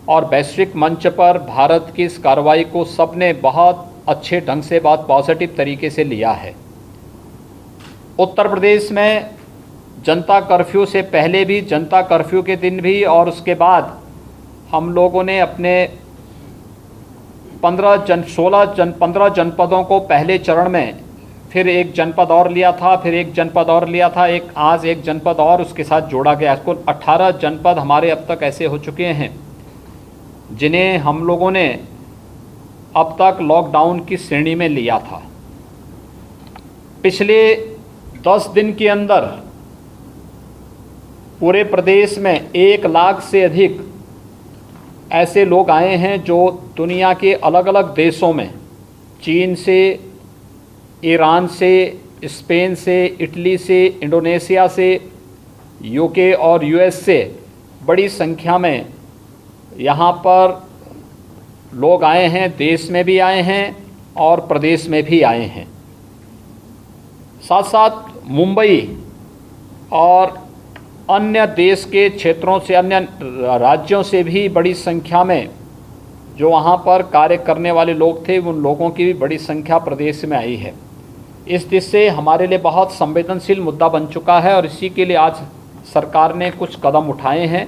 और वैश्विक मंच पर भारत की इस कार्रवाई को सबने बहुत अच्छे ढंग से, बहुत पॉजिटिव तरीके से लिया है। उत्तर प्रदेश में जनता कर्फ्यू से पहले भी, जनता कर्फ्यू के दिन भी और उसके बाद हम लोगों ने अपने 15 जनपदों को पहले चरण में, फिर एक जनपद और लिया था, फिर एक जनपद और लिया था, आज एक जनपद और उसके साथ जोड़ा गया। कुल 18 जनपद हमारे अब तक ऐसे हो चुके हैं जिन्हें हम लोगों ने अब तक लॉकडाउन की श्रेणी में लिया था। पिछले 10 दिन के अंदर पूरे प्रदेश में 1 लाख से अधिक ऐसे लोग आए हैं जो दुनिया के अलग अलग देशों में, चीन से, ईरान से, स्पेन से, इटली से, इंडोनेशिया से, यूके और यूएस से बड़ी संख्या में यहाँ पर लोग आए हैं। देश में भी आए हैं और प्रदेश में भी आए हैं। साथ साथ मुंबई और अन्य देश के क्षेत्रों से, अन्य राज्यों से भी बड़ी संख्या में जो वहाँ पर कार्य करने वाले लोग थे, उन लोगों की भी बड़ी संख्या प्रदेश में आई है। इस दिशा से हमारे लिए बहुत संवेदनशील मुद्दा बन चुका है और इसी के लिए आज सरकार ने कुछ कदम उठाए हैं।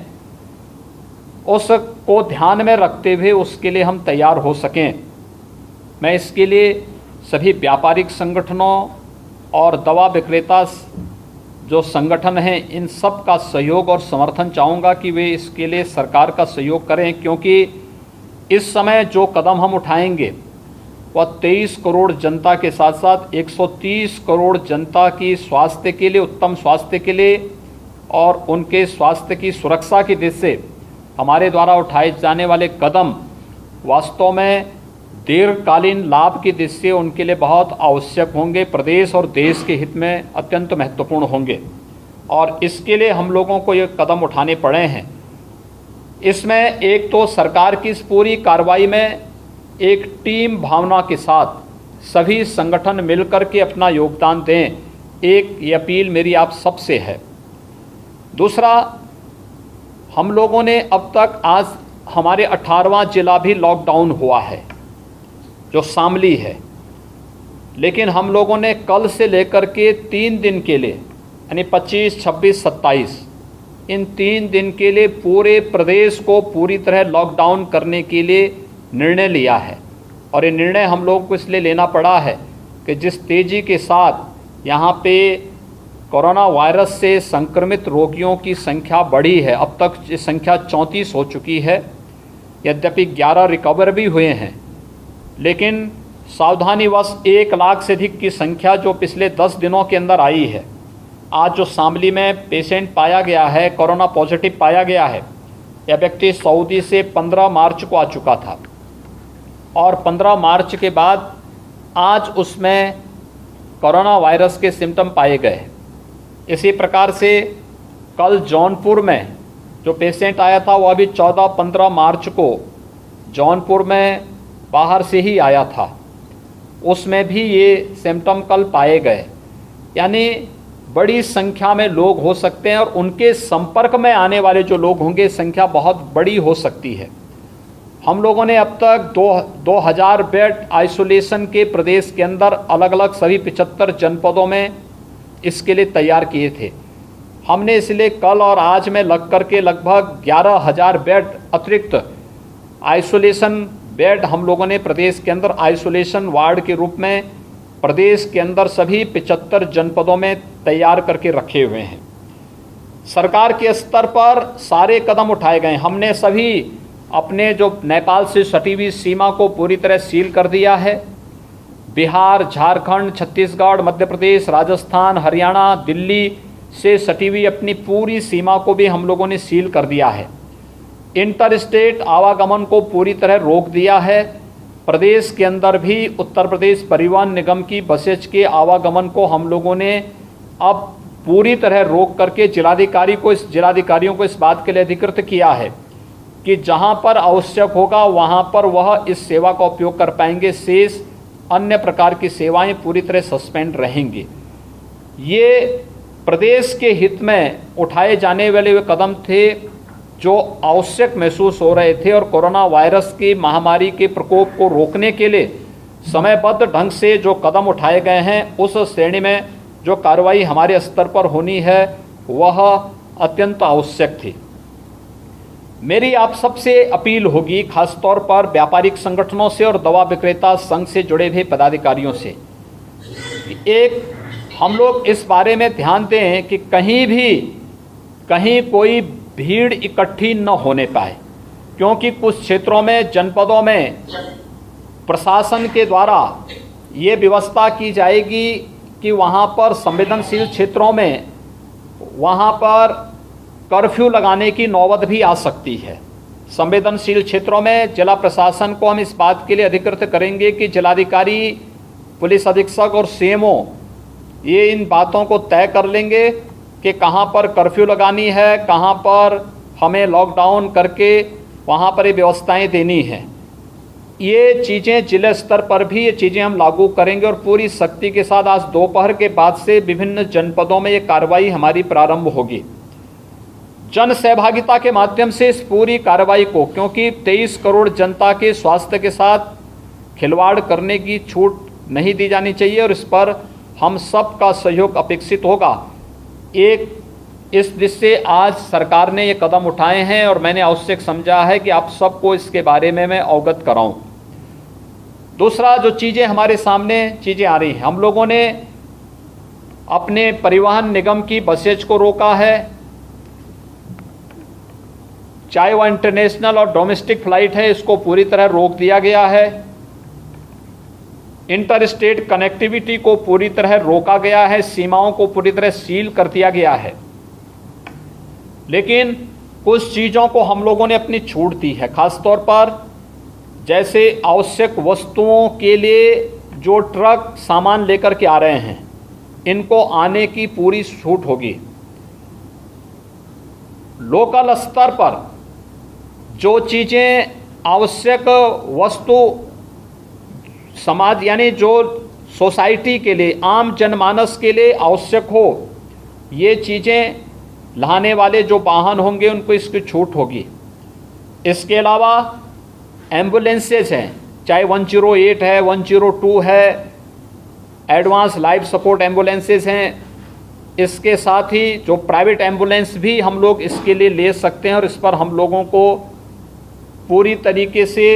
उसको ध्यान में रखते हुए उसके लिए हम तैयार हो सकें, मैं इसके लिए सभी व्यापारिक संगठनों और दवा विक्रेता जो संगठन हैं, इन सब का सहयोग और समर्थन चाहूँगा कि वे इसके लिए सरकार का सहयोग करें, क्योंकि इस समय जो कदम हम उठाएंगे वह 23 करोड़ जनता के साथ साथ 130 करोड़ जनता की स्वास्थ्य के लिए, उत्तम स्वास्थ्य के लिए और उनके स्वास्थ्य की सुरक्षा की दिशा से हमारे द्वारा उठाए जाने वाले कदम वास्तव में दीर्घकालीन लाभ की दिशा से उनके लिए बहुत आवश्यक होंगे, प्रदेश और देश के हित में अत्यंत महत्वपूर्ण होंगे और इसके लिए हम लोगों को ये कदम उठाने पड़े हैं। इसमें एक तो सरकार की इस पूरी कार्रवाई में एक टीम भावना के साथ सभी संगठन मिलकर के अपना योगदान दें, एक ये अपील मेरी आप सबसे है। दूसरा, हम लोगों ने अब तक, आज हमारे 18वां जिला भी लॉकडाउन हुआ है जो शामली है, लेकिन हम लोगों ने कल से लेकर के 3 दिन के लिए, यानी 25, 26, 27, इन 3 दिन के लिए पूरे प्रदेश को पूरी तरह लॉकडाउन करने के लिए निर्णय लिया है। और ये निर्णय हम लोगों को इसलिए लेना पड़ा है कि जिस तेज़ी के साथ यहाँ पे कोरोना वायरस से संक्रमित रोगियों की संख्या बढ़ी है, अब तक ये संख्या 34 हो चुकी है। यद्यपि 11 रिकवर भी हुए हैं, लेकिन सावधानीवश 1 लाख से अधिक की संख्या जो पिछले 10 दिनों के अंदर आई है। आज जो शामली में पेशेंट पाया गया है, कोरोना पॉजिटिव पाया गया है, यह व्यक्ति सऊदी से 15 मार्च को आ चुका था और 15 मार्च के बाद आज उसमें कोरोना वायरस के सिम्टम पाए गए। इसी प्रकार से कल जौनपुर में जो पेशेंट आया था वो अभी 14-15 मार्च को जौनपुर में बाहर से ही आया था, उसमें भी ये सिम्टम कल पाए गए। यानी बड़ी संख्या में लोग हो सकते हैं और उनके संपर्क में आने वाले जो लोग होंगे, संख्या बहुत बड़ी हो सकती है। हम लोगों ने अब तक 2000 बेड आइसोलेशन के प्रदेश के अंदर अलग अलग सभी 75 जनपदों में इसके लिए तैयार किए थे। हमने इसलिए कल और आज में लग करके लगभग 11,000 बेड अतिरिक्त आइसोलेशन बेड हम लोगों ने प्रदेश के अंदर आइसोलेशन वार्ड के रूप में प्रदेश के अंदर सभी 75 जनपदों में तैयार करके रखे हुए हैं। सरकार के स्तर पर सारे कदम उठाए गए। हमने सभी अपने जो नेपाल से सटी हुई सीमा को पूरी तरह सील कर दिया है। बिहार, झारखंड, छत्तीसगढ़, मध्य प्रदेश, राजस्थान, हरियाणा, दिल्ली से सटी हुई अपनी पूरी सीमा को भी हम लोगों ने सील कर दिया है। इंटर स्टेट आवागमन को पूरी तरह रोक दिया है। प्रदेश के अंदर भी उत्तर प्रदेश परिवहन निगम की बसेज के आवागमन को हम लोगों ने अब पूरी तरह रोक करके जिलाधिकारियों को इस बात के लिए अधिकृत किया है कि जहां पर आवश्यक होगा वहां पर वह इस सेवा का उपयोग कर पाएंगे। शेष अन्य प्रकार की सेवाएं पूरी तरह सस्पेंड रहेंगी। ये प्रदेश के हित में उठाए जाने वाले वे कदम थे जो आवश्यक महसूस हो रहे थे और कोरोना वायरस की महामारी के प्रकोप को रोकने के लिए समयबद्ध ढंग से जो कदम उठाए गए हैं, उस श्रेणी में जो कार्रवाई हमारे स्तर पर होनी है वह अत्यंत आवश्यक थी। मेरी आप सबसे अपील होगी, खासतौर पर व्यापारिक संगठनों से और दवा विक्रेता संघ से जुड़े हुए पदाधिकारियों से, एक हम लोग इस बारे में ध्यान दें कि कहीं कोई भीड़ इकट्ठी न होने पाए, क्योंकि कुछ क्षेत्रों में, जनपदों में प्रशासन के द्वारा ये व्यवस्था की जाएगी कि वहाँ पर संवेदनशील क्षेत्रों में वहाँ पर कर्फ्यू लगाने की नौबत भी आ सकती है। संवेदनशील क्षेत्रों में जिला प्रशासन को हम इस बात के लिए अधिकृत करेंगे कि जिलाधिकारी, पुलिस अधीक्षक और सीएमओ ये इन बातों को तय कर लेंगे कि कहाँ पर कर्फ्यू लगानी है, कहाँ पर हमें लॉकडाउन करके वहाँ पर ये व्यवस्थाएं देनी हैं। ये चीज़ें जिले स्तर पर भी ये चीज़ें हम लागू करेंगे और पूरी सख्ती के साथ आज दोपहर के बाद से विभिन्न जनपदों में ये कार्रवाई हमारी प्रारंभ होगी। जन सहभागिता के माध्यम से इस पूरी कार्रवाई को, क्योंकि 23 करोड़ जनता के स्वास्थ्य के साथ खिलवाड़ करने की छूट नहीं दी जानी चाहिए और इस पर हम सब का सहयोग अपेक्षित होगा। एक इस दृष्टि से आज सरकार ने ये कदम उठाए हैं और मैंने आवश्यक समझा है कि आप सबको इसके बारे में मैं अवगत कराऊं। दूसरा, जो चीज़ें हमारे सामने चीज़ें आ रही हैं, हम लोगों ने अपने परिवहन निगम की बसेज को रोका है, चाहे वह इंटरनेशनल और डोमेस्टिक फ्लाइट है, इसको पूरी तरह रोक दिया गया है। इंटर स्टेट कनेक्टिविटी को पूरी तरह रोका गया है, सीमाओं को पूरी तरह सील कर दिया गया है। लेकिन कुछ चीज़ों को हम लोगों ने अपनी छूट दी है, खासतौर पर जैसे आवश्यक वस्तुओं के लिए जो ट्रक सामान लेकर के आ रहे हैं, इनको आने की पूरी छूट होगी। लोकल स्तर पर जो चीज़ें आवश्यक वस्तु समाज यानी जो सोसाइटी के लिए, आम जनमानस के लिए आवश्यक हो, ये चीज़ें लाने वाले जो वाहन होंगे उनको इसकी छूट होगी। इसके अलावा एम्बुलेंसेज हैं, चाहे 108 है, 102 है, एडवांस लाइफ सपोर्ट एम्बुलेंसेज हैं। इसके साथ ही जो प्राइवेट एम्बुलेंस भी हम लोग इसके लिए ले सकते हैं और इस पर हम लोगों को पूरी तरीके से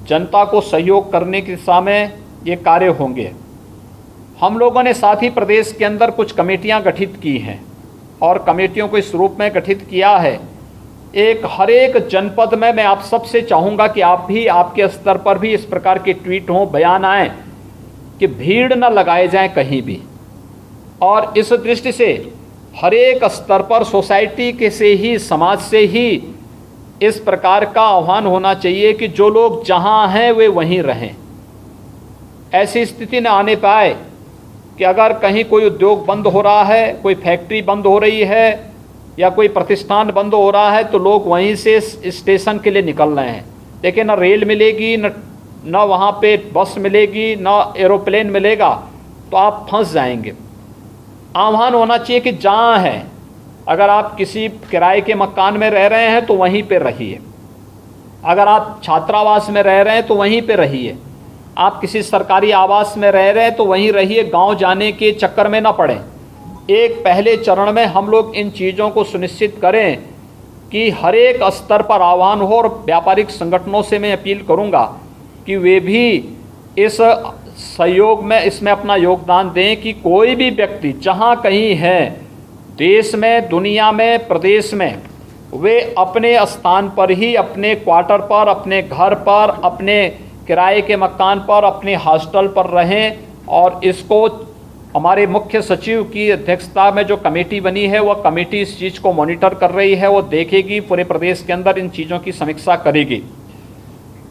जनता को सहयोग करने की दिशा में ये कार्य होंगे। हम लोगों ने साथ ही प्रदेश के अंदर कुछ कमेटियां गठित की हैं और कमेटियों को इस रूप में गठित किया है। हर एक जनपद में मैं आप सबसे चाहूँगा कि आप भी, आपके स्तर पर भी इस प्रकार के ट्वीट हों, बयान आएँ कि भीड़ न लगाए जाएं कहीं भी। और इस दृष्टि से हर एक स्तर पर सोसाइटी के से ही, समाज से ही इस प्रकार का आह्वान होना चाहिए कि जो लोग जहां हैं वे वहीं रहें। ऐसी स्थिति न आने पाए कि अगर कहीं कोई उद्योग बंद हो रहा है, कोई फैक्ट्री बंद हो रही है या कोई प्रतिष्ठान बंद हो रहा है तो लोग वहीं से स्टेशन के लिए निकल रहे हैं, लेकिन न रेल मिलेगी, न वहाँ पे बस मिलेगी, न एरोप्लेन मिलेगा, तो आप फंस जाएंगे। आह्वान होना चाहिए कि जहाँ है, अगर आप किसी किराए के मकान में रह रहे हैं तो वहीं पे रहिए, अगर आप छात्रावास में रह रहे हैं तो वहीं पे रहिए, आप किसी सरकारी आवास में रह रहे हैं तो वहीं रहिए, गांव जाने के चक्कर में ना पड़ें। एक पहले चरण में हम लोग इन चीज़ों को सुनिश्चित करें कि हर एक स्तर पर आह्वान हो और व्यापारिक संगठनों से मैं अपील करूंगा कि वे भी इस सहयोग में, इसमें अपना योगदान दें कि कोई भी व्यक्ति जहां कहीं है, देश में, दुनिया में, प्रदेश में, वे अपने स्थान पर ही, अपने क्वार्टर पर, अपने घर पर, अपने किराए के मकान पर, अपने हॉस्टल पर रहें। और इसको हमारे मुख्य सचिव की अध्यक्षता में जो कमेटी बनी है, वह कमेटी इस चीज़ को मॉनिटर कर रही है, वो देखेगी, पूरे प्रदेश के अंदर इन चीज़ों की समीक्षा करेगी।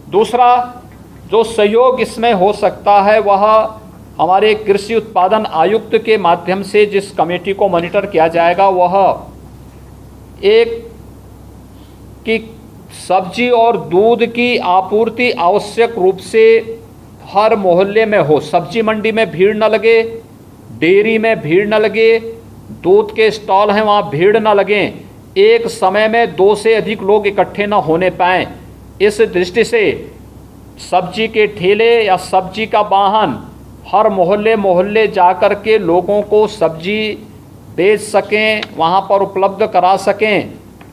दूसरा जो सहयोग इसमें हो सकता है वह हमारे कृषि उत्पादन आयुक्त के माध्यम से जिस कमेटी को मॉनिटर किया जाएगा, वह एक कि सब्जी और दूध की आपूर्ति आवश्यक रूप से हर मोहल्ले में हो। सब्जी मंडी में भीड़ न लगे, डेयरी में भीड़ न लगे, दूध के स्टॉल हैं वहाँ भीड़ न लगें, एक समय में 2 से अधिक लोग इकट्ठे न होने पाएं। इस दृष्टि से सब्जी के ठेले या सब्जी का वाहन हर मोहल्ले मोहल्ले जाकर के लोगों को सब्जी बेच सकें, वहाँ पर उपलब्ध करा सकें,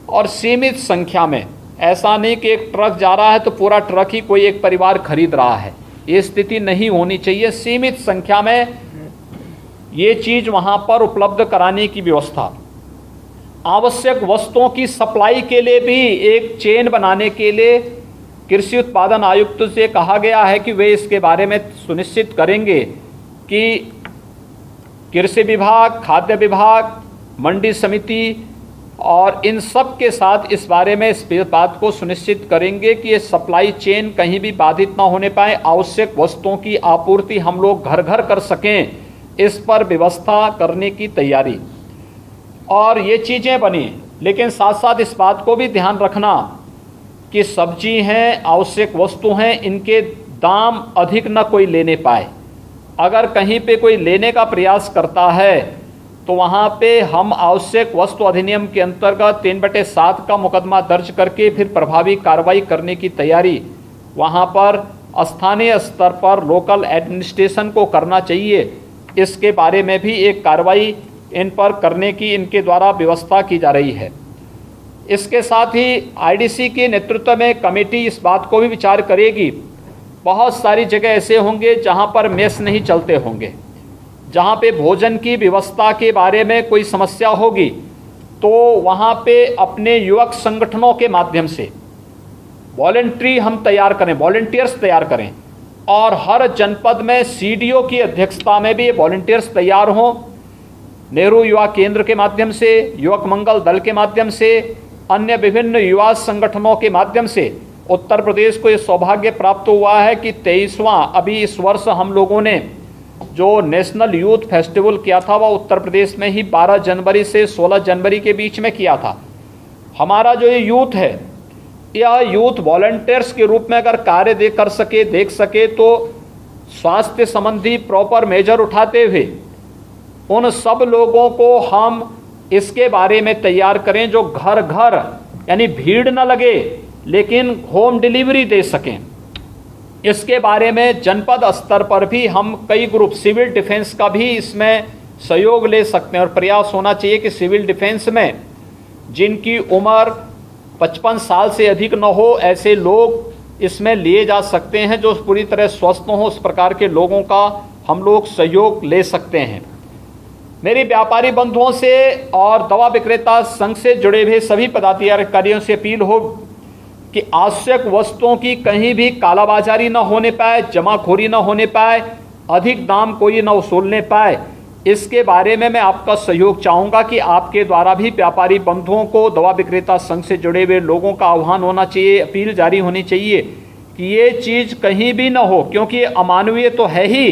और सीमित संख्या में, ऐसा नहीं कि एक ट्रक जा रहा है तो पूरा ट्रक ही कोई एक परिवार खरीद रहा है, ये स्थिति नहीं होनी चाहिए। सीमित संख्या में ये चीज़ वहाँ पर उपलब्ध कराने की व्यवस्था। आवश्यक वस्तुओं की सप्लाई के लिए भी एक चेन बनाने के लिए कृषि उत्पादन आयुक्त से कहा गया है कि वे इसके बारे में सुनिश्चित करेंगे कि कृषि विभाग, खाद्य विभाग, मंडी समिति और इन सब के साथ इस बारे में इस बात को सुनिश्चित करेंगे कि ये सप्लाई चेन कहीं भी बाधित ना होने पाए, आवश्यक वस्तुओं की आपूर्ति हम लोग घर घर कर सकें, इस पर व्यवस्था करने की तैयारी। और ये चीज़ें बनी, लेकिन साथ साथ इस बात को भी ध्यान रखना कि सब्जी हैं, आवश्यक वस्तु हैं, इनके दाम अधिक न कोई लेने पाए। अगर कहीं पे कोई लेने का प्रयास करता है तो वहाँ पे हम आवश्यक वस्तु अधिनियम के अंतर्गत 3/7 का मुकदमा दर्ज करके फिर प्रभावी कार्रवाई करने की तैयारी वहाँ पर स्थानीय स्तर पर लोकल एडमिनिस्ट्रेशन को करना चाहिए। इसके बारे में भी एक कार्रवाई इन पर करने की इनके द्वारा व्यवस्था की जा रही है। इसके साथ ही आईडीसी के नेतृत्व में कमेटी इस बात को भी विचार करेगी, बहुत सारी जगह ऐसे होंगे जहाँ पर मेस नहीं चलते होंगे, जहाँ पे भोजन की व्यवस्था के बारे में कोई समस्या होगी, तो वहाँ पे अपने युवक संगठनों के माध्यम से वॉलंटरी हम तैयार करें, वॉलंटियर्स तैयार करें, और हर जनपद में सीडीओ की अध्यक्षता में भी ये वॉलंटियर्स तैयार हों। नेहरू युवा केंद्र के माध्यम से, युवक मंगल दल के माध्यम से, अन्य विभिन्न युवा संगठनों के माध्यम से उत्तर प्रदेश को ये सौभाग्य प्राप्त हुआ है कि 23वां अभी इस वर्ष हम लोगों ने जो नेशनल यूथ फेस्टिवल किया था वह उत्तर प्रदेश में ही 12 जनवरी से 16 जनवरी के बीच में किया था। हमारा जो ये यूथ है, यह यूथ वॉलंटियर्स के रूप में अगर कार्य देख सके तो स्वास्थ्य संबंधी प्रॉपर मेजर उठाते हुए उन सब लोगों को हम इसके बारे में तैयार करें जो घर घर, यानी भीड़ न लगे लेकिन होम डिलीवरी दे सकें। इसके बारे में जनपद स्तर पर भी हम कई ग्रुप, सिविल डिफेंस का भी इसमें सहयोग ले सकते हैं, और प्रयास होना चाहिए कि सिविल डिफेंस में जिनकी उम्र 55 साल से अधिक न हो, ऐसे लोग इसमें लिए जा सकते हैं जो पूरी तरह स्वस्थ हों। उस प्रकार के लोगों का हम लोग सहयोग ले सकते हैं। मेरी व्यापारी बंधुओं से और दवा विक्रेता संघ से जुड़े हुए सभी पदाधिकारियों से अपील हो कि आवश्यक वस्तुओं की कहीं भी कालाबाजारी न होने पाए, जमाखोरी न होने पाए, अधिक दाम कोई न वसूलने पाए। इसके बारे में मैं आपका सहयोग चाहूँगा कि आपके द्वारा भी व्यापारी बंधुओं को, दवा विक्रेता संघ से जुड़े हुए लोगों का आह्वान होना चाहिए, अपील जारी होनी चाहिए कि ये चीज़ कहीं भी न हो, क्योंकि अमानवीय तो है ही,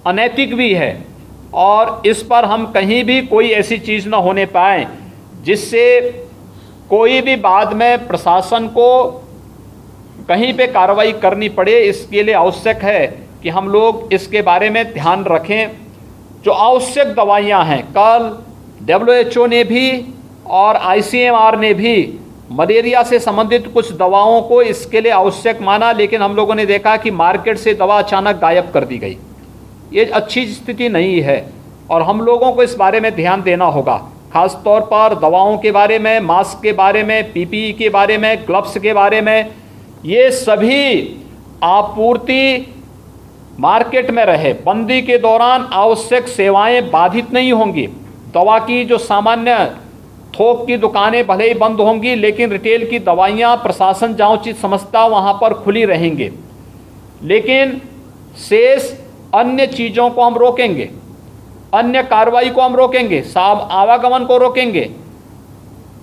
अनैतिक भी है, और इस पर हम कहीं भी कोई ऐसी चीज़ न होने पाए जिससे कोई भी बाद में प्रशासन को कहीं पे कार्रवाई करनी पड़े। इसके लिए आवश्यक है कि हम लोग इसके बारे में ध्यान रखें। जो आवश्यक दवाइयां हैं, कल WHO ने भी और ICMR ने भी मलेरिया से संबंधित कुछ दवाओं को इसके लिए आवश्यक माना, लेकिन हम लोगों ने देखा कि मार्केट से दवा अचानक गायब कर दी गई। ये अच्छी स्थिति नहीं है और हम लोगों को इस बारे में ध्यान देना होगा, खास तौर पर दवाओं के बारे में, मास्क के बारे में, PPE के बारे में, ग्लव्स के बारे में। ये सभी आपूर्ति मार्केट में रहे, बंदी के दौरान आवश्यक सेवाएं बाधित नहीं होंगी। दवा की जो सामान्य थोक की दुकानें भले ही बंद होंगी, लेकिन रिटेल की दवाइयाँ प्रशासन जहाँ उचित समझता वहाँ पर खुली रहेंगे। लेकिन शेष अन्य चीज़ों को हम रोकेंगे, अन्य कार्रवाई को हम रोकेंगे, आवागमन को रोकेंगे।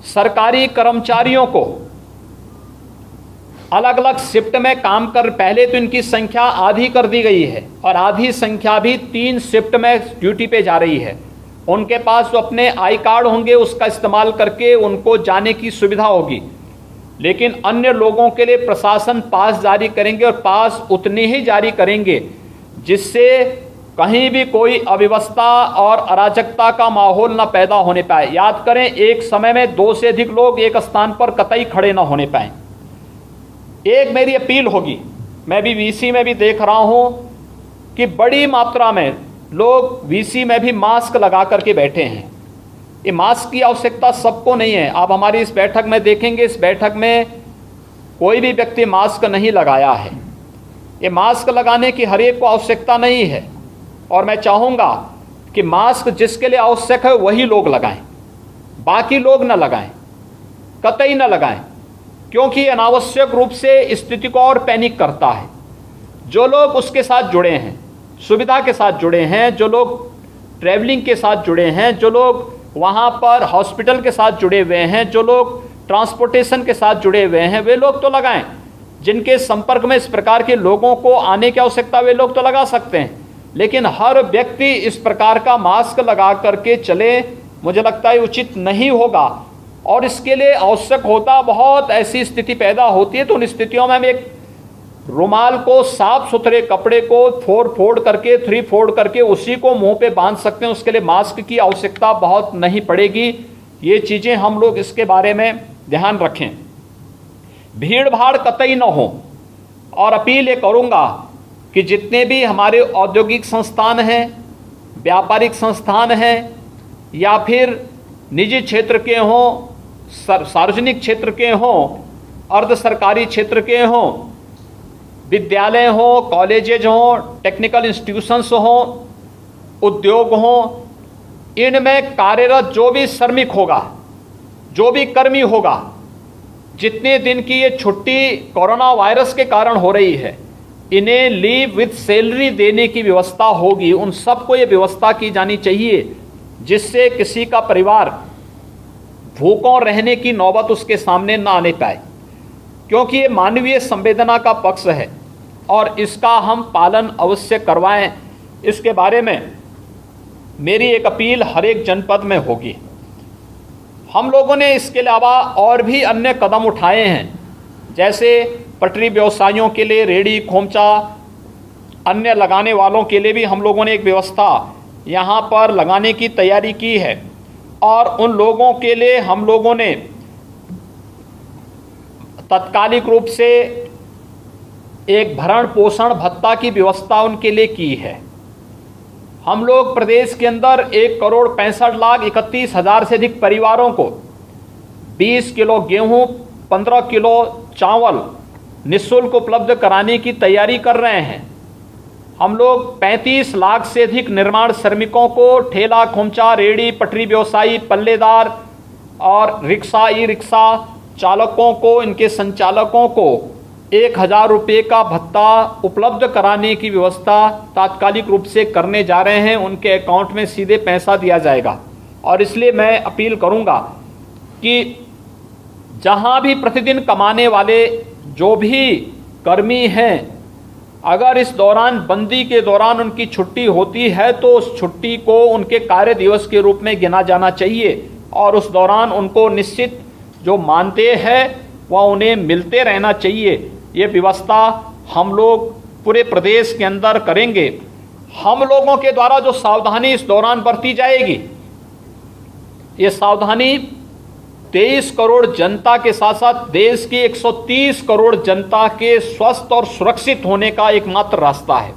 सरकारी कर्मचारियों को अलग अलग शिफ्ट में काम कर, पहले तो इनकी संख्या आधी कर दी गई है और आधी संख्या भी 3 शिफ्ट में ड्यूटी पे जा रही है। उनके पास जो अपने आई कार्ड होंगे उसका इस्तेमाल करके उनको जाने की सुविधा होगी, लेकिन अन्य लोगों के लिए प्रशासन पास जारी करेंगे और पास उतने ही जारी करेंगे जिससे कहीं भी कोई अव्यवस्था और अराजकता का माहौल न पैदा होने पाए। याद करें, एक समय में 2 से अधिक लोग एक स्थान पर कतई खड़े न होने पाए। एक मेरी अपील होगी, मैं भी वीसी में भी देख रहा हूं कि बड़ी मात्रा में लोग वीसी में भी मास्क लगा करके बैठे हैं। ये मास्क की आवश्यकता सबको नहीं है। आप हमारी इस बैठक में देखेंगे, इस बैठक में कोई भी व्यक्ति मास्क नहीं लगाया है। ये मास्क लगाने की हर एक को आवश्यकता नहीं है, और मैं चाहूँगा कि मास्क जिसके लिए आवश्यक है वही लोग लगाएं, बाकी लोग न लगाएं, कतई न लगाएं, क्योंकि अनावश्यक रूप से स्थिति को और पैनिक करता है। जो लोग उसके साथ जुड़े हैं, सुविधा के साथ जुड़े हैं, जो लोग ट्रैवलिंग के साथ जुड़े हैं, जो लोग वहाँ पर हॉस्पिटल के साथ जुड़े हुए हैं, जो लोग ट्रांसपोर्टेशन के साथ जुड़े हुए हैं, वे लोग तो लगाएं। जिनके संपर्क में इस प्रकार के लोगों को आने की आवश्यकता, वे लोग तो लगा सकते हैं, लेकिन हर व्यक्ति इस प्रकार का मास्क लगा करके चले, मुझे लगता है उचित नहीं होगा। और इसके लिए आवश्यक होता, बहुत ऐसी स्थिति पैदा होती है, तो उन स्थितियों में हम एक रुमाल को, साफ सुथरे कपड़े को 4 फोल्ड करके, 3 फोल्ड करके उसी को मुंह पे बांध सकते हैं। उसके लिए मास्क की आवश्यकता बहुत नहीं पड़ेगी। ये चीज़ें हम लोग इसके बारे में ध्यान रखें। भीड़ भाड़ कतई न हो। और अपील ये करूँगा कि जितने भी हमारे औद्योगिक संस्थान हैं, व्यापारिक संस्थान हैं, या फिर निजी क्षेत्र के हों, सार्वजनिक क्षेत्र के हों, अर्ध सरकारी क्षेत्र के हों, विद्यालय हों, कॉलेजेज हों, टेक्निकल इंस्टीट्यूशंस हों, उद्योग हों, इनमें कार्यरत जो भी श्रमिक होगा, जो भी कर्मी होगा, जितने दिन की ये छुट्टी कोरोना वायरस के कारण हो रही है, इन्हें लीव विद सैलरी देने की व्यवस्था होगी। उन सबको ये व्यवस्था की जानी चाहिए, जिससे किसी का परिवार भूखों रहने की नौबत उसके सामने ना आने पाए, क्योंकि ये मानवीय संवेदना का पक्ष है और इसका हम पालन अवश्य करवाएं। इसके बारे में मेरी एक अपील हर एक जनपद में होगी। हम लोगों ने इसके अलावा और भी अन्य कदम उठाए हैं, जैसे पटरी व्यवसायियों के लिए, रेहड़ी खोमचा अन्य लगाने वालों के लिए भी हम लोगों ने एक व्यवस्था यहाँ पर लगाने की तैयारी की है। और उन लोगों के लिए हम लोगों ने तत्कालिक रूप से एक भरण पोषण भत्ता की व्यवस्था उनके लिए की है। हम लोग प्रदेश के अंदर 1,65,31,000 से अधिक परिवारों को 20 किलो गेहूं, 15 किलो चावल निःशुल्क उपलब्ध कराने की तैयारी कर रहे हैं। हम लोग 35 लाख से अधिक निर्माण श्रमिकों को, ठेला खोमचा, रेहड़ी पटरी व्यवसायी, पल्लेदार और रिक्शा, ई रिक्शा चालकों को, इनके संचालकों को 1,000 रुपये का भत्ता उपलब्ध कराने की व्यवस्था तात्कालिक रूप से करने जा रहे हैं। उनके अकाउंट में सीधे पैसा दिया जाएगा। और इसलिए मैं अपील करूंगा कि जहां भी प्रतिदिन कमाने वाले जो भी कर्मी हैं, अगर इस दौरान, बंदी के दौरान उनकी छुट्टी होती है, तो उस छुट्टी को उनके कार्य दिवस के रूप में गिना जाना चाहिए और उस दौरान उनको निश्चित जो मानते हैं वह उन्हें मिलते रहना चाहिए। ये व्यवस्था हम लोग पूरे प्रदेश के अंदर करेंगे। हम लोगों के द्वारा जो सावधानी इस दौरान बरती जाएगी, ये सावधानी 23 करोड़ जनता के साथ साथ देश की 130 करोड़ जनता के स्वस्थ और सुरक्षित होने का एकमात्र रास्ता है।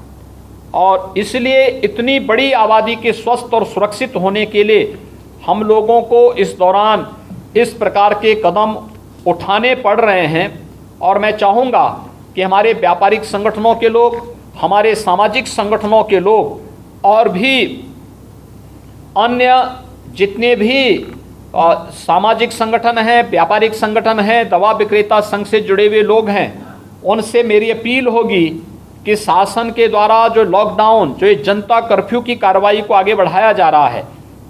और इसलिए इतनी बड़ी आबादी के स्वस्थ और सुरक्षित होने के लिए हम लोगों को इस दौरान इस प्रकार के कदम उठाने पड़ रहे हैं। और मैं चाहूँगा कि हमारे व्यापारिक संगठनों के लोग, हमारे सामाजिक संगठनों के लोग और भी अन्य जितने भी सामाजिक संगठन हैं, व्यापारिक संगठन हैं, दवा विक्रेता संघ से जुड़े हुए लोग हैं, उनसे मेरी अपील होगी कि शासन के द्वारा जो लॉकडाउन, जो ये जनता कर्फ्यू की कार्रवाई को आगे बढ़ाया जा रहा है,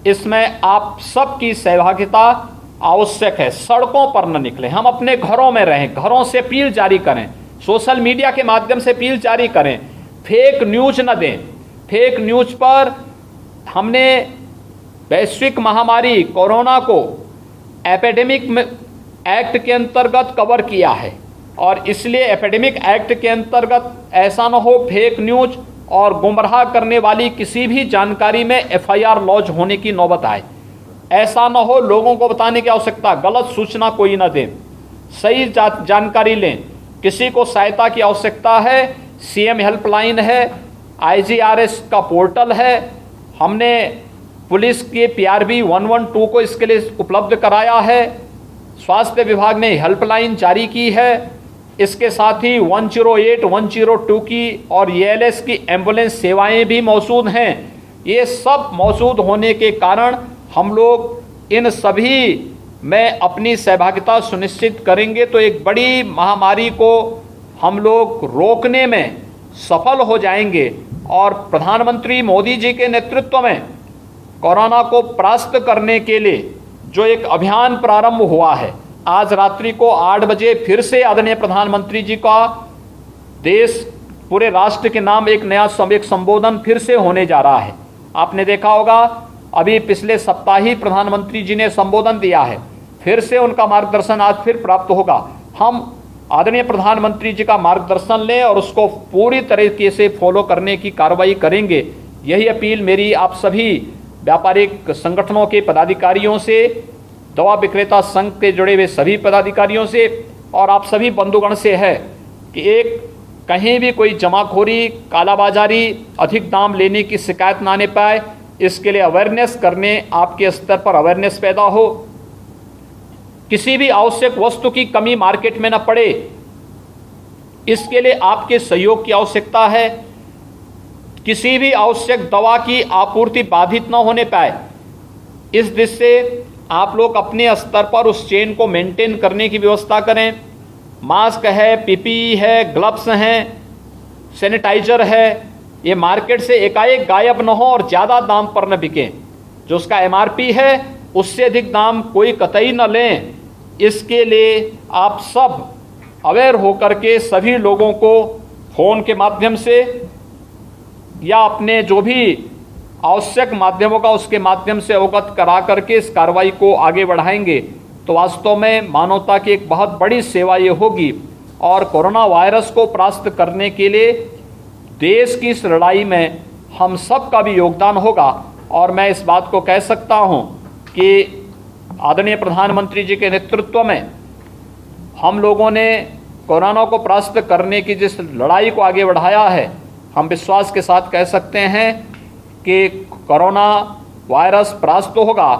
इसमें आप सबकी सहभागिता आवश्यक है। सड़कों पर न निकलें, हम अपने घरों में रहें, घरों से अपील जारी करें, सोशल मीडिया के माध्यम से अपील जारी करें, फेक न्यूज न दें। फेक न्यूज पर हमने वैश्विक महामारी कोरोना को एपिडेमिक एक्ट के अंतर्गत कवर किया है और इसलिए एपिडेमिक एक्ट के अंतर्गत ऐसा न हो फेक न्यूज और गुमराह करने वाली किसी भी जानकारी में एफआईआर लॉन्च होने की नौबत आए। ऐसा न हो, लोगों को बताने की आवश्यकता, गलत सूचना कोई न दे, सही जानकारी लें। किसी को सहायता की आवश्यकता है, सीएम हेल्पलाइन है, आईजीआरएस का पोर्टल है, हमने पुलिस के पीआरबी 112 को इसके लिए उपलब्ध कराया है, स्वास्थ्य विभाग ने हेल्पलाइन जारी की है, इसके साथ ही 108, 102 की और एएलएस की एम्बुलेंस सेवाएं भी मौजूद हैं। ये सब मौजूद होने के कारण हम लोग इन सभी में अपनी सहभागिता सुनिश्चित करेंगे तो एक बड़ी महामारी को हम लोग रोकने में सफल हो जाएंगे। और प्रधानमंत्री मोदी जी के नेतृत्व में कोरोना को परास्त करने के लिए जो एक अभियान प्रारंभ हुआ है, आज रात्रि को 8 बजे फिर से आदरणीय प्रधानमंत्री जी का देश पूरे राष्ट्र के नाम एक नया संबोधन फिर से होने जा रहा है। आपने देखा होगा अभी पिछले सप्ताह ही प्रधानमंत्री जी ने संबोधन दिया है, फिर से उनका मार्गदर्शन आज फिर प्राप्त होगा। हम आदरणीय प्रधानमंत्री जी का मार्गदर्शन लें और उसको पूरी तरीके से फॉलो करने की कार्रवाई करेंगे। यही अपील मेरी आप सभी व्यापारिक संगठनों के पदाधिकारियों से, दवा विक्रेता संघ के जुड़े हुए सभी पदाधिकारियों से और आप सभी बंधुगण से है कि एक कहीं भी कोई जमाखोरी, कालाबाजारी, अधिक दाम लेने की शिकायत ना आने पाए, इसके लिए अवेयरनेस करने, आपके स्तर पर अवेयरनेस पैदा हो। किसी भी आवश्यक वस्तु की कमी मार्केट में न पड़े, इसके लिए आपके सहयोग की आवश्यकता है। किसी भी आवश्यक दवा की आपूर्ति बाधित न होने पाए, इस दृष्टि से आप लोग अपने स्तर पर उस चेन को मेंटेन करने की व्यवस्था करें। मास्क है, पीपीई है, ग्लव्स हैं, सैनिटाइजर है, ये मार्केट से एकाएक गायब न हो और ज़्यादा दाम पर न बिके। जो उसका एमआरपी है उससे अधिक दाम कोई कतई न लें। इसके लिए आप सब अवेयर होकर के सभी लोगों को फ़ोन के माध्यम से या अपने जो भी आवश्यक माध्यमों का उसके माध्यम से अवगत करा करके इस कार्रवाई को आगे बढ़ाएंगे तो वास्तव में मानवता की एक बहुत बड़ी सेवा ये होगी और कोरोना वायरस को परास्त करने के लिए देश की इस लड़ाई में हम सब का भी योगदान होगा। और मैं इस बात को कह सकता हूँ कि आदरणीय प्रधानमंत्री जी के नेतृत्व में हम लोगों ने कोरोना को परास्त करने की जिस लड़ाई को आगे बढ़ाया है, हम विश्वास के साथ कह सकते हैं कि कोरोना वायरस परास्त होगा,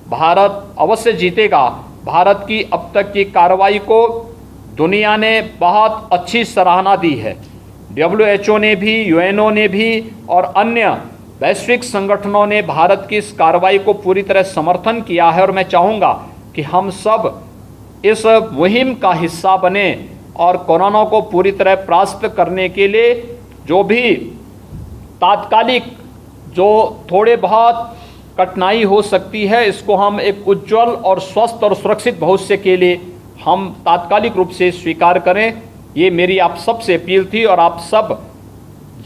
भारत अवश्य जीतेगा। भारत की अब तक की कार्रवाई को दुनिया ने बहुत अच्छी सराहना दी है। WHO ने भी, UNO ने भी और अन्य वैश्विक संगठनों ने भारत की इस कार्रवाई को पूरी तरह समर्थन किया है और मैं चाहूँगा कि हम सब इस मुहिम का हिस्सा बने और कोरोना को पूरी तरह परास्त करने के लिए जो भी तात्कालिक जो थोड़े बहुत कठिनाई हो सकती है, इसको हम एक उज्जवल और स्वस्थ और सुरक्षित भविष्य के लिए हम तात्कालिक रूप से स्वीकार करें। ये मेरी आप सब से अपील थी और आप सब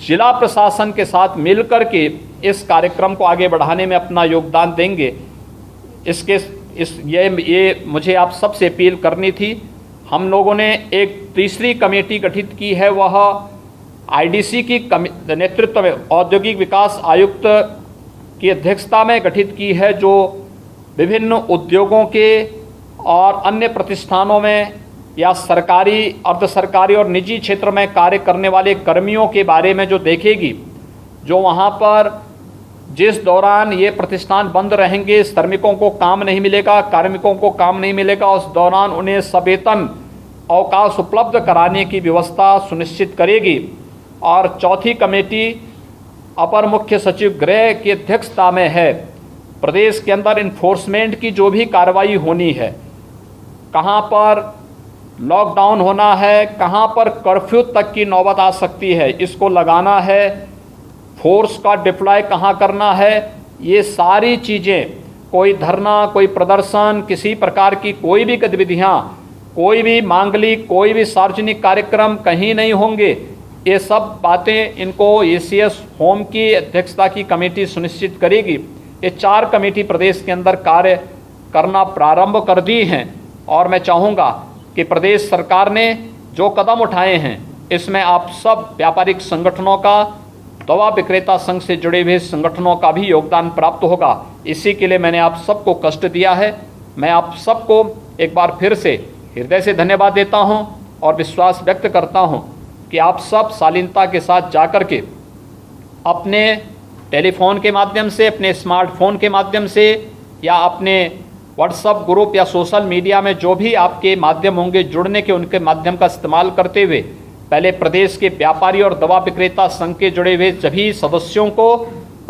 जिला प्रशासन के साथ मिलकर के इस कार्यक्रम को आगे बढ़ाने में अपना योगदान देंगे। ये मुझे आप सब से अपील करनी थी। हम लोगों ने एक तीसरी कमेटी गठित की है, वह आईडीसी की नेतृत्व में औद्योगिक विकास आयुक्त की अध्यक्षता में गठित की है, जो विभिन्न उद्योगों के और अन्य प्रतिष्ठानों में या सरकारी, अर्ध सरकारी और निजी क्षेत्र में कार्य करने वाले कर्मियों के बारे में जो देखेगी, जो वहाँ पर जिस दौरान ये प्रतिष्ठान बंद रहेंगे, श्रमिकों को काम नहीं मिलेगा, कार्मिकों को काम नहीं मिलेगा, उस दौरान उन्हें सवेतन अवकाश उपलब्ध कराने की व्यवस्था सुनिश्चित करेगी। और चौथी कमेटी अपर मुख्य सचिव गृह की अध्यक्षता में है। प्रदेश के अंदर इन्फोर्समेंट की जो भी कार्रवाई होनी है, कहाँ पर लॉकडाउन होना है, कहाँ पर कर्फ्यू तक की नौबत आ सकती है, इसको लगाना है, फोर्स का डिप्लॉय कहाँ करना है, ये सारी चीज़ें, कोई धरना, कोई प्रदर्शन, किसी प्रकार की कोई भी गतिविधियाँ, कोई भी मांगलिक, कोई भी सार्वजनिक कार्यक्रम कहीं नहीं होंगे। ये सब बातें इनको एसीएस होम की अध्यक्षता की कमेटी सुनिश्चित करेगी। ये 4 कमेटी प्रदेश के अंदर कार्य करना प्रारंभ कर दी हैं और मैं चाहूँगा कि प्रदेश सरकार ने जो कदम उठाए हैं, इसमें आप सब व्यापारिक संगठनों का, दवा विक्रेता संघ से जुड़े हुए संगठनों का भी योगदान प्राप्त होगा। इसी के लिए मैंने आप सबको कष्ट दिया है। मैं आप सबको एक बार फिर से हृदय से धन्यवाद देता हूं और विश्वास व्यक्त करता हूं कि आप सब शालीनता के साथ जाकर के अपने टेलीफोन के माध्यम से, अपने स्मार्टफोन के माध्यम से या अपने व्हाट्सएप ग्रुप या सोशल मीडिया में जो भी आपके माध्यम होंगे जुड़ने के, उनके माध्यम का इस्तेमाल करते हुए पहले प्रदेश के व्यापारी और दवा विक्रेता संघ के जुड़े हुए सभी सदस्यों को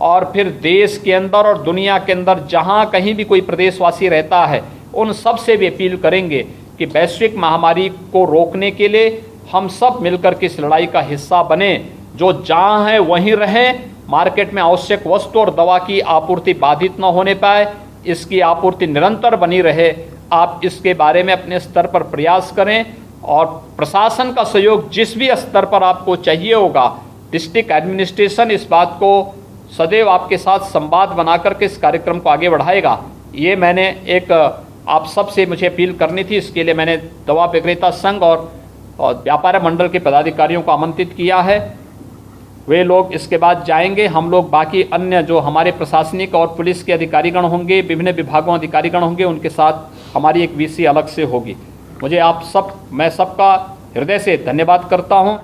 और फिर देश के अंदर और दुनिया के अंदर जहां कहीं भी कोई प्रदेशवासी रहता है उन सब से भी अपील करेंगे कि वैश्विक महामारी को रोकने के लिए हम सब मिलकर के इस लड़ाई का हिस्सा बने। जो जहां है वहीं रहें, मार्केट में आवश्यक वस्तु और दवा की आपूर्ति बाधित न होने पाए, इसकी आपूर्ति निरंतर बनी रहे। आप इसके बारे में अपने स्तर पर प्रयास करें और प्रशासन का सहयोग जिस भी स्तर पर आपको चाहिए होगा, डिस्ट्रिक्ट एडमिनिस्ट्रेशन इस बात को सदैव आपके साथ संवाद बना करके इस कार्यक्रम को आगे बढ़ाएगा। ये मैंने एक आप सब से मुझे अपील करनी थी। इसके लिए मैंने दवा विक्रेता संघ और व्यापार मंडल के पदाधिकारियों को आमंत्रित किया है। वे लोग इसके बाद जाएंगे। हम लोग बाकी अन्य जो हमारे प्रशासनिक और पुलिस के अधिकारीगण होंगे, विभिन्न विभागों अधिकारीगण होंगे, उनके साथ हमारी एक वीसी अलग से होगी। मैं सबका हृदय से धन्यवाद करता हूं।